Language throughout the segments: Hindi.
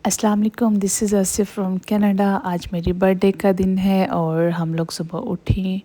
अस्सलाम वालेकुम, this is Asif from Canada. आज मेरी बर्थडे का दिन है और हम लोग सुबह उठी।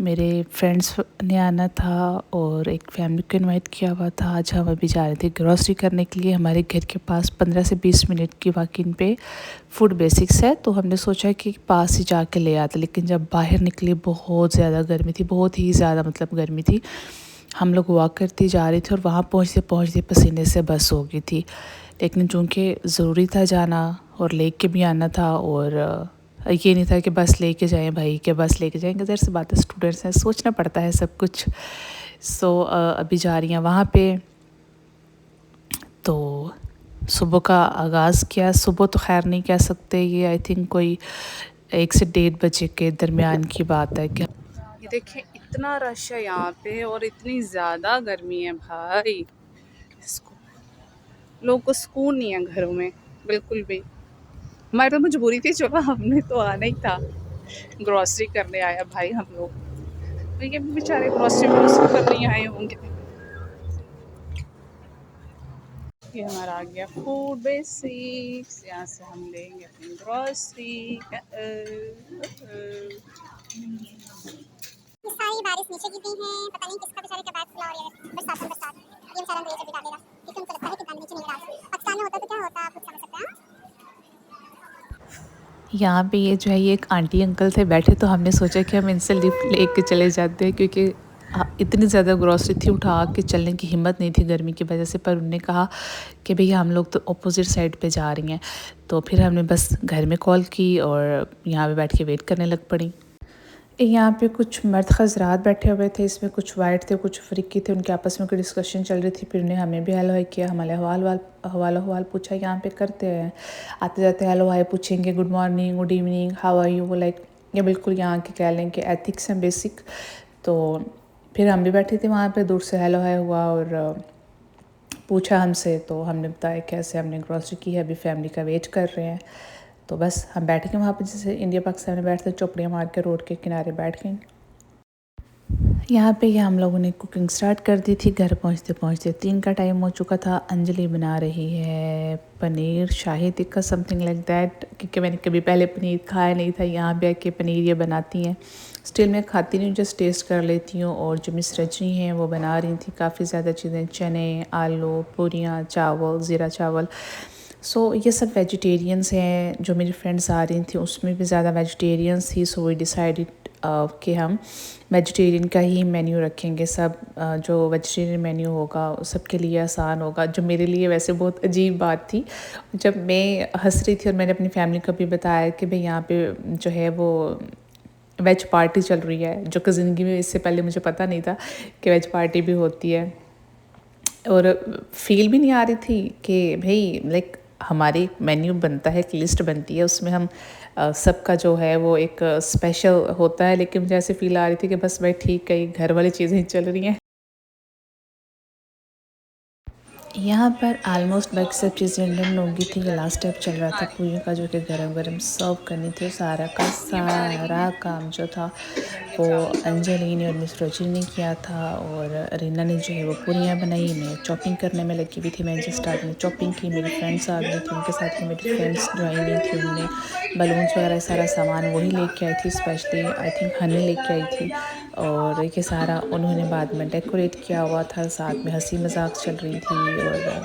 मेरे फ्रेंड्स ने आना था और एक फैमिली को इनवाइट किया हुआ था। आज हम अभी जा रहे थे ग्रॉसरी करने के लिए। हमारे घर के पास 15 से 20 मिनट की वॉकिंग पे फूड बेसिक्स है, तो हमने सोचा कि पास ही जाके ले आते। लेकिन जब बाहर निकले बहुत ज़्यादा गर्मी थी, बहुत ही ज़्यादा मतलब गर्मी थी। हम लोग वॉक करते जा रहे थे और वहाँ पहुँचते पहुँचते पसीने से बस हो गई थी। लेकिन चूँकि ज़रूरी था जाना और लेके भी आना था, और ये नहीं था कि बस लेके जाएं भाई, कि बस लेके जाएंगे। ज़र से बात है, स्टूडेंट्स हैं, सोचना पड़ता है सब कुछ। अभी जा रही हैं वहाँ पे। तो सुबह का आगाज़ किया, सुबह तो खैर नहीं कह सकते, ये आई थिंक कोई 1 से 1:30 बजे के दरमियान की बात है कि ये देखें इतना रश है यहाँ पे और इतनी ज़्यादा गर्मी है भाई। इसको लोगों को सुकून नहीं है घरों में बिल्कुल भी। हमारी तो मजबूरी थी, चलो हमने तो आना ही था। ग्रॉसरी करने आया भाई हम लोग, तो ये बेचारे ग्रॉसरी व्रॉसरी करने आए होंगे। ये हमारा आ गया फूड बेसिक्स, यहाँ से हम लेंगे अपनी ग्रॉसरी। ये सारी बारिश नीचे गिर गई है। पता नहीं किसका बेचारे का बैग खुला और ये बरसात में बरसात ये बेचारा अंग्रेज अभी डालेगा, क्योंकि उनको लगता है कि पानी नीचे नहीं डाल। पाकिस्तान में होता तो क्या होता, आप खुद समझ सकते हैं। यहाँ पे ये जो है, ये एक आंटी अंकल थे बैठे, तो हमने सोचा कि हम इनसे लिफ्ट लेके चले जाते हैं, क्योंकि इतनी ज़्यादा ग्रॉसरी थी, उठा के चलने की हिम्मत नहीं थी गर्मी की वजह से। पर उन्होंने कहा कि भैया हम लोग तो अपोजिट साइड पे जा रही हैं। तो फिर हमने बस घर में कॉल की और यहाँ पे बैठ के वेट करने लग पड़ी। यहाँ पे कुछ मर्द हज़रात बैठे हुए थे, इसमें कुछ वाइट थे, कुछ अफ्रीकी थे। उनके आपस में कोई डिस्कशन चल रही थी। फिर उन्हें हमें भी हेलो हाय किया, हमारे हवाल पूछा। यहाँ पे करते हैं, आते जाते हेलो हाय पूछेंगे, good morning, good evening, how are you, वो लाइक ये बिल्कुल यहाँ के कह लें कि एथिक्स हैं बेसिक। तो फिर हम भी बैठे थे वहाँ पे, दूर से हेलो हाय हुआ और पूछा हमसे। तो हमने बताया कैसे हमने ग्रॉसरी की है, अभी फैमिली का वेट कर रहे हैं। तो बस हम बैठ गए वहाँ पे, जैसे इंडिया पाकिस्तान में बैठते, चौपड़ियाँ मार के रोड के किनारे बैठ गए। यहाँ पे हम लोगों ने कुकिंग स्टार्ट कर दी थी। घर पहुँचते पहुँचते 3 का टाइम हो चुका था। अंजलि बना रही है पनीर शाही टिक्का, समथिंग लाइक दैट, क्योंकि मैंने कभी पहले पनीर खाया नहीं था। यहाँ पे आके पनीर ये बनाती हैं। स्टिल मैं खाती नहीं, जस्ट टेस्ट कर लेती हूँ। और जो मिस रजनी हैं वो बना रही थी काफ़ी ज़्यादा चीज़ें, चने, आलू, पूरियाँ, चावल, ज़ीरा चावल। ये सब वेजिटेरियंस हैं। जो मेरी फ्रेंड्स आ रही थी उसमें भी ज़्यादा वेजिटेरियंस थी। वी डिसाइडेड कि हम वेजिटेरियन का ही मेन्यू रखेंगे। सब जो वेजिटेरियन मेन्यू होगा सबके लिए आसान होगा। जो मेरे लिए वैसे बहुत अजीब बात थी, जब मैं हंस रही थी और मैंने अपनी फैमिली को भी बताया कि भाई यहाँ पे जो है वो वेज पार्टी चल रही है, जो कि ज़िंदगी में इससे पहले मुझे पता नहीं था कि वेज पार्टी भी होती है। और फील भी नहीं आ रही थी कि भाई लाइक हमारी मेन्यू बनता है, एक लिस्ट बनती है, उसमें हम सबका जो है वो एक स्पेशल होता है। लेकिन मुझे ऐसे फील आ रही थी कि बस भाई ठीक है, घर वाली चीज़ें ही चल रही हैं। यहाँ पर आलमोस्ट बाकी सब चीज़ें डन हो गई थी। ये लास्ट स्टेप चल रहा था पूरियों का, जो कि गरम गरम सर्व करनी थी। सारा का सारा काम जो था वो अंजलि ने और मिस रोजी ने किया था। और रीना ने जो है वो पूरियाँ बनाई, मैं चॉपिंग करने में लगी हुई थी। मैं जस्ट स्टार्ट में चॉपिंग की, मेरी फ्रेंड्स आ गई थी, उनके साथ में मेरी फ्रेंड्स ज्वाइनिंग थी। उनने बलून्स वगैरह सारा सामान वही लेके आई थी, स्पेशली आई थिंक हनी लेके आई थी। और ये सारा उन्होंने बाद में डेकोरेट किया हुआ था, साथ में हंसी मजाक चल रही थी। और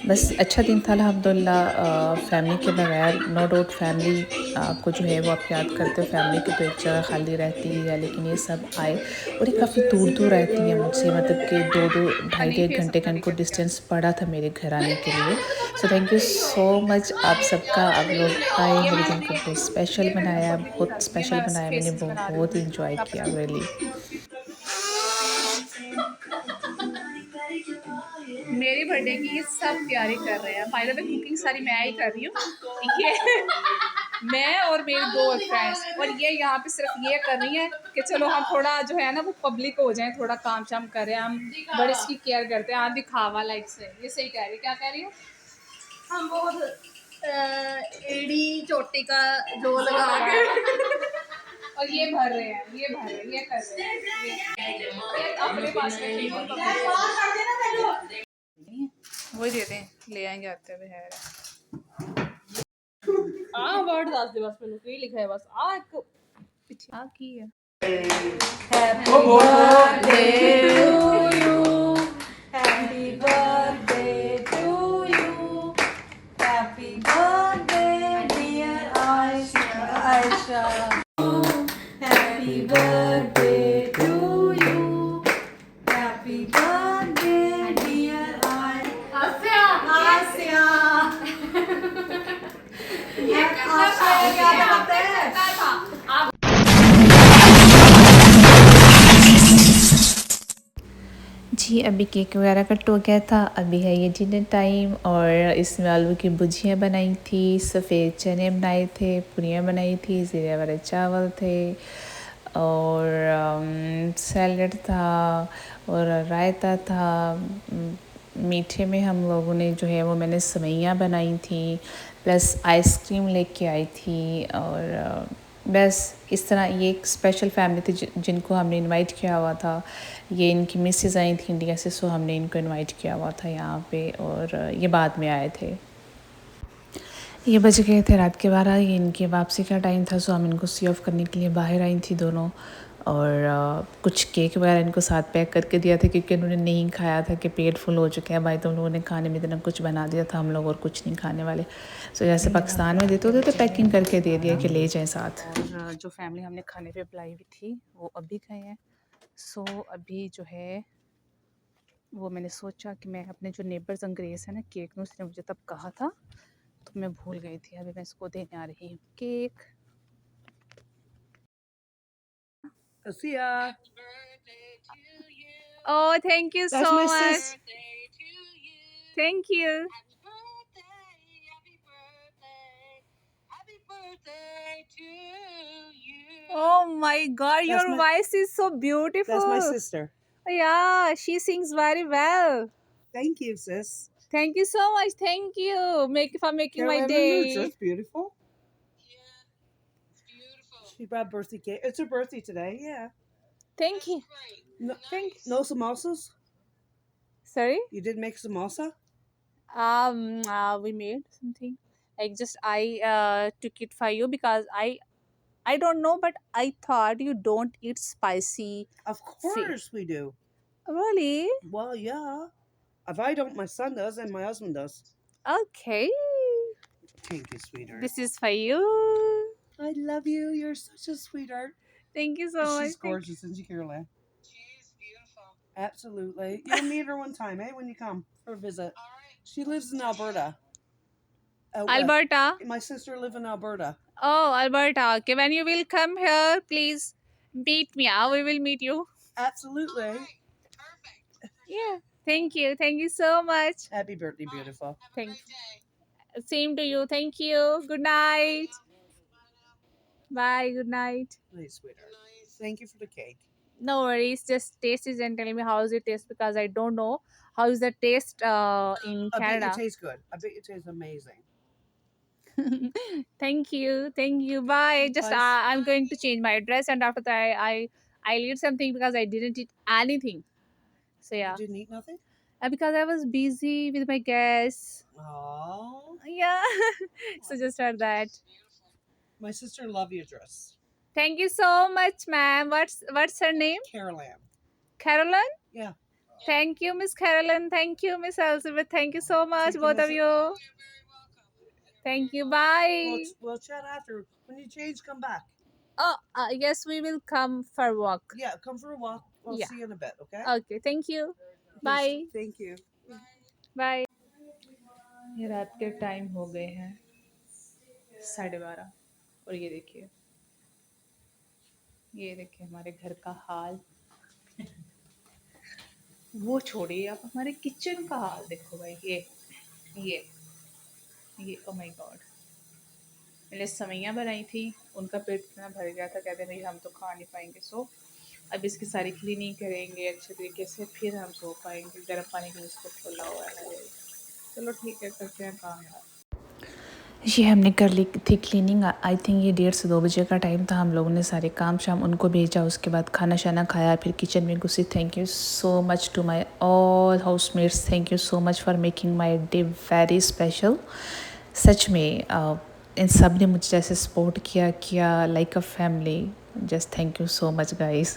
बस अच्छा दिन था अल्हम्दुलिल्लाह। फैमिली के बगैर नो डाउट फैमिली आपको जो है वो आप याद करते हो, फैमिली की तो एक जगह खाली रहती है। लेकिन ये सब आए और ये काफ़ी दूर दूर रहती है मुझसे, मतलब कि 2-2 ढाई-ढाई घंटे का इनको डिस्टेंस पड़ा था मेरे घर आने के लिए। So thank you so much आप सबका। आप लोग आए, मेरे दिन को बहुत स्पेशल बनाया, बहुत स्पेशल बनाया। मैंने बहुत इंजॉय किया रियली। मेरी बर्थडे की सब तैयारी कर रहे हैं। बाय द वे कुकिंग सारी मैं ही कर रही हूँ। ये मैं और मेरी दो फ्रेंड्स, और ये यहाँ पे सिर्फ ये कर रही हैं कि चलो हम थोड़ा जो है ना वो पब्लिक हो जाए, थोड़ा काम शाम करें। हम बड़े इसकी केयर करते हैं। हाँ दिखावा लाइक से, ये सही कह रही, क्या कह रही हो? हम बहुत एड़ी चोटी का जो लगा के और ये भर रहे हैं, ये भर रहे हैं, ये कर रहे हैं, ये अपने पास रखिए। वही दे दें, ले आएंगे आते हुए है। ਆ ਵਰਡ ਦੱਸ ਦੇ ਬਸ ਮੈਨੂੰ ਕੀ ਲਿਖਿਆ ਹੈ ਬਸ ਆ ਇੱਕ ਪਿੱਛੇ ਆ ਕੀ ਹੈ? जी अभी केक वगैरह कट हो गया था। अभी है ये डिनर टाइम और इसमें आलू की भुजियाँ बनाई थी, सफ़ेद चने बनाए थे, पूरियाँ बनाई थी, ज़ीरे वाले चावल थे और सैलड था और रायता था। मीठे में हम लोगों ने जो है वो मैंने सेवइयाँ बनाई थी प्लस आइसक्रीम लेके आई थी और बस इस तरह ये एक स्पेशल फैमिली थी जिनको हमने इनवाइट किया हुआ था। ये इनकी मिसेस आई थी इंडिया से, सो हमने इनको इनवाइट किया हुआ था यहाँ पे और ये बाद में आए थे। ये बज गए थे रात के 12। ये इनकी वापसी का टाइम था, सो हम इनको सी ऑफ करने के लिए बाहर आई थी दोनों और कुछ केक वगैरह इनको साथ पैक करके दिया था क्योंकि उन्होंने नहीं खाया था कि पेट फुल हो चुका है भाई, तो उन लोगों ने खाने में इतना कुछ बना दिया था, हम लोग और कुछ नहीं खाने वाले। सो जैसे पाकिस्तान में देते होते तो पैकिंग करके दे दिया कि ले जाएं साथ। और जो फैमिली हमने खाने पे बुलाई हुई थी वो अभी गए हैं। सो अभी जो है वो मैंने सोचा कि मैं अपने जो नेबर्स अंग्रेज़ है ना केक में, उसने मुझे तब कहा था तो मैं भूल गई थी। अभी मैं इसको देने आ रही हूँ cake. Asia. Oh, thank you That's so my much. sis. Thank you. Oh my God, your my- voice is so beautiful. That's my sister. Yeah, she sings very well. Thank you, sis. Thank you so much. Thank you for making my Carolina day. That's beautiful. She brought birthday cake. It's her birthday today. Yeah. Thank you. No, no samosas. Sorry. You did make samosa. We made something. Like just I took it for you because I don't know, but I thought you don't eat spicy. Of course we do. Really? Well, yeah. If I don't, my son does, and my husband does. Okay. Thank you, sweetheart. This is for you. I love you. You're such a sweetheart. Thank you so much. She's gorgeous, isn't she, Caroline? She's beautiful. Absolutely. You'll meet her one time, eh? When you come for a visit. All right. She lives in Alberta. Out west. Alberta. My sister lives in Alberta. Oh, Alberta. Okay, when you will come here, please meet me. We will meet you. Absolutely. Yeah. Thank you. Thank you so much. Happy birthday, beautiful. Thanks. Same to you. Thank you. Good night. Bye. Good night. Nice, sweetheart. Thank you for the cake. No worries. Just taste it and tell me how is it taste because I don't know how is the taste in I bet Canada. you taste good. I bet you taste amazing. Thank you. Thank you. Bye. Just Bye. I'm going to change my address and after that I eat something because I didn't eat anything. So yeah, You didn't eat nothing? because I was busy with my guests. Oh. Yeah. So just for that. My sister love your dress. Thank you so much, ma'am. What's her name? Caroline. Carolyn? Yeah. Thank you, Miss Carolyn. Thank you, Miss Elizabeth. Thank you so much, Thank you, both of Miss- you. Thank you. Bye. We'll chat after. When you change, come back. Oh, yes, we will come for a walk. Yeah, come for a walk. We'll Yeah. see you in a bit, okay? Okay. Thank you. Bye. Thank you. Bye. ये रात के टाइम हो गए हैं 12:30 और ये देखिए हमारे घर का हाल। वो छोड़िए, आप हमारे किचन का हाल देखो भाई। ये ओ माय गॉड, मैंने सेवइयाँ बनाई थी, उनका पेट इतना भर गया था, कहते भाई हम तो खा नहीं पाएंगे। सो अब इसकी सारी क्लीनिंग करेंगे अच्छे तरीके से, फिर हम सो पाएंगे। गर्म पानी में इसको खोला हुआ है। चलो ठीक है, करते हैं काम यार। ये हमने कर ली थी क्लीनिंग। आई थिंक ये 1:30 से 2 बजे का टाइम था। हम लोगों ने सारे काम शाम उनको भेजा, उसके बाद खाना शाना खाया, फिर किचन में घुसी। Thank you so much to my all housemates. Thank you so much for making my day very special. सच में इन सब ने मुझे जैसे सपोर्ट किया like a family. Just thank you so much guys.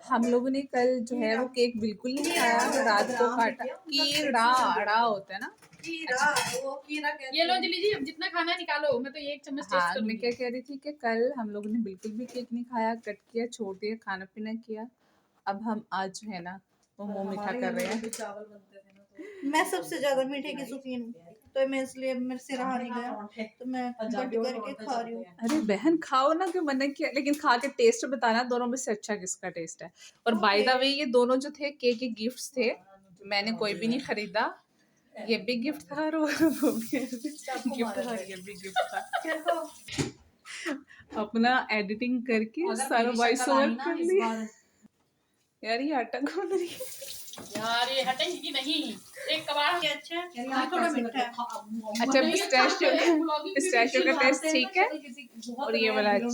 हम लोगों ने कल जो है वो केक बिल्कुल नहीं आया, रात को काटा। कीड़ा होता है ना। ये लो दिल्ली जी, जितना खाना निकालो, मैं तो ये एक चम्मच टेस्ट हाँ, मैं करूंगी। क्या कह रही थी कि कल हम लोगों ने बिल्कुल भी केक नहीं खाया, कट किया, छोड़ दिया, खाना पीना किया। अब हम आज जो है ना वो मुंह मीठा कर रहे हैं। मैं सबसे ज्यादा मीठे की शौकीन हूँ, तो मैं इसलिए मेरे से रहा नहीं गया, तो मैं बट करके खा रही हूँ। अरे बहन खाओ ना, क्यों मना किया, लेकिन खा के टेस्ट बताना दोनों में से अच्छा किसका टेस्ट है। और बाय द वे ये दोनों जो थे केक के गिफ्ट्स थे, मैंने कोई भी नहीं खरीदा। ये भी गिफ्ट था और वो भी गिफ्ट था, ये भी गिफ्ट था। अपना एडिटिंग करके सारा वॉइस ओवर कर लिया। यार ये आटा गूंद रही है। यार ये हटेंगे कि नहीं? एक कबाड़ अच्छा थोड़ा मीठा है। अच्छा पिस्ताशियो का टेस्ट ठीक है और ये वाला अच्छा